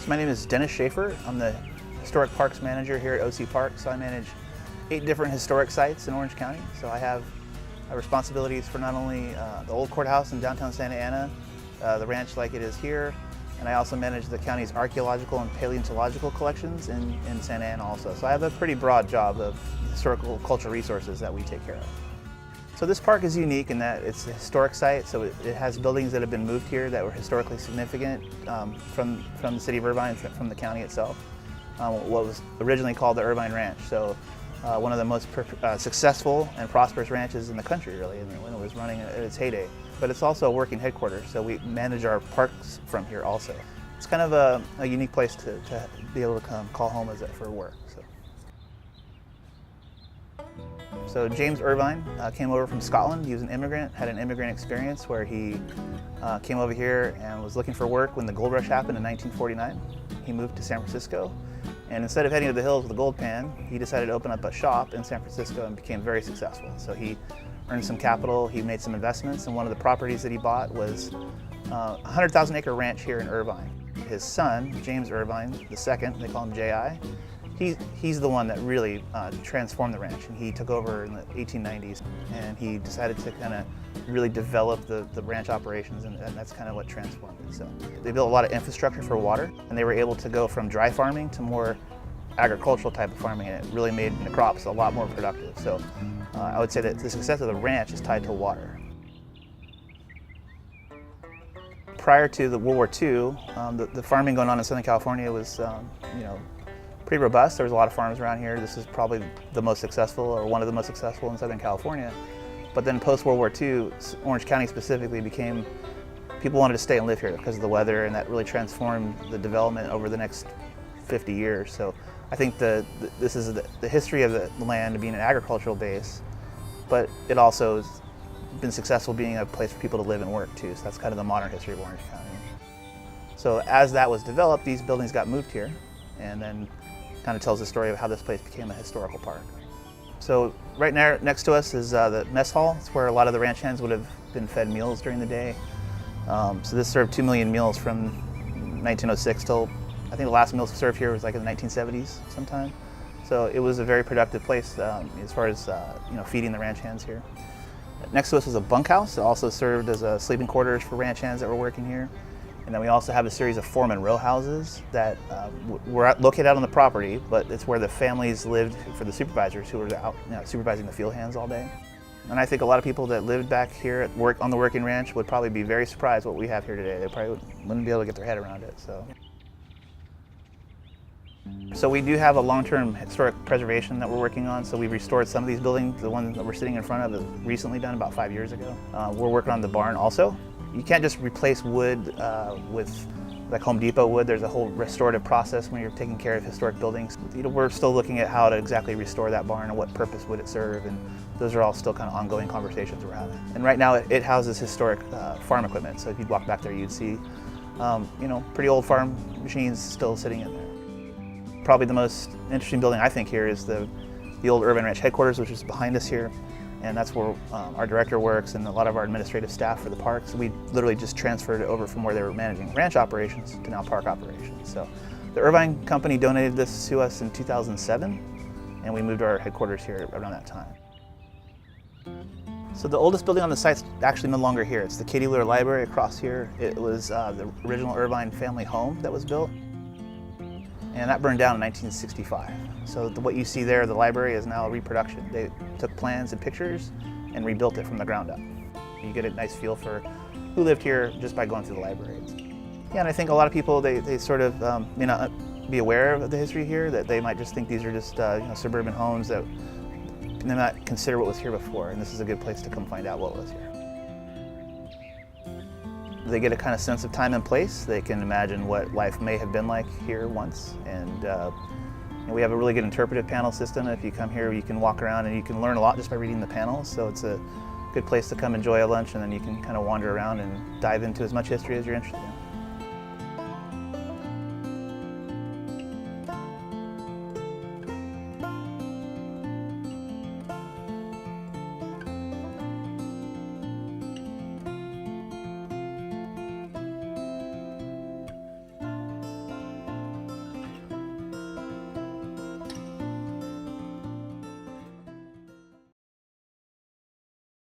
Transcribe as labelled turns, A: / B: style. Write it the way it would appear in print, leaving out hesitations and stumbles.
A: My name is Dennis Schaefer. I'm the Historic Parks Manager here at OC Park. So I manage 8 different historic sites in Orange County. So I have responsibilities for not only the old courthouse in downtown Santa Ana, the ranch like it is here, and I also manage the county's archaeological and paleontological collections in Santa Ana also. So I have a pretty broad job of historical cultural resources that we take care of. So this park is unique in that it's a historic site, so it has buildings that have been moved here that were historically significant from the city of Irvine, from the county itself. What was originally called the Irvine Ranch. So one of the most successful and prosperous ranches in the country, really, when it was running at its heyday. But it's also a working headquarters, so we manage our parks from here also. It's kind of a unique place to be able to call home for work. So James Irvine came over from Scotland. He was an immigrant, had an immigrant experience where he came over here and was looking for work when the gold rush happened in 1949. He moved to San Francisco, and instead of heading to the hills with a gold pan, he decided to open up a shop in San Francisco and became very successful. So he earned some capital, he made some investments, and one of the properties that he bought was a 100,000 acre ranch here in Irvine. His son, James Irvine II, they call him J.I., he's the one that really transformed the ranch, and he took over in the 1890s, and he decided to kind of really develop the ranch operations, and that's kind of what transformed it. So they built a lot of infrastructure for water, and they were able to go from dry farming to more agricultural type of farming, and it really made the crops a lot more productive. So I would say that the success of the ranch is tied to water. Prior to the World War II, the farming going on in Southern California was, pretty robust. There was a lot of farms around here. This is probably the most successful, or one of the most successful in Southern California. But then post-World War II, Orange County specifically people wanted to stay and live here because of the weather, and that really transformed the development over the next 50 years. So I think this is the history of the land being an agricultural base, but it also has been successful being a place for people to live and work too. So that's kind of the modern history of Orange County. So as that was developed, these buildings got moved here, and then kind of tells the story of how this place became a historical park. So right now next to us is the mess hall. It's where a lot of the ranch hands would have been fed meals during the day. So this served 2 million meals from 1906 till, I think the last meals served here was like in the 1970s sometime. So it was a very productive place as far as feeding the ranch hands here. Next to us is a bunkhouse. It also served as sleeping quarters for ranch hands that were working here. And then we also have a series of foreman row houses that were located out on the property, but it's where the families lived for the supervisors who were out supervising the field hands all day. And I think a lot of people that lived back here on the working ranch would probably be very surprised what we have here today. They probably wouldn't be able to get their head around it. So we do have a long-term historic preservation that we're working on. So we've restored some of these buildings. The one that we're sitting in front of is recently done, about 5 years ago. We're working on the barn also. You can't just replace wood with like Home Depot wood. There's a whole restorative process when you're taking care of historic buildings. We're still looking at how to exactly restore that barn and what purpose would it serve, and those are all still kind of ongoing conversations we're having. And right now it houses historic farm equipment. So if you'd walk back there, you'd see pretty old farm machines still sitting in there. Probably the most interesting building I think here is the old Irvine Ranch headquarters, which is behind us here. And that's where our director works and a lot of our administrative staff for the parks. We literally just transferred it over from where they were managing ranch operations to now park operations. So the Irvine Company donated this to us in 2007, and we moved our headquarters here around that time. So the oldest building on the site's actually no longer here. It's the Katie Luer Library across here. It was the original Irvine family home that was built, and that burned down in 1965. So what you see there, the library, is now a reproduction. They took plans and pictures and rebuilt it from the ground up. You get a nice feel for who lived here just by going through the library. Yeah, and I think a lot of people, they sort of may not be aware of the history here, that they might just think these are just suburban homes that they might consider what was here before, and this is a good place to come find out what was here. They get a kind of sense of time and place. They can imagine what life may have been like here once, and we have a really good interpretive panel system. If you come here, you can walk around and you can learn a lot just by reading the panels, so it's a good place to come enjoy a lunch, and then you can kind of wander around and dive into as much history as you're interested in.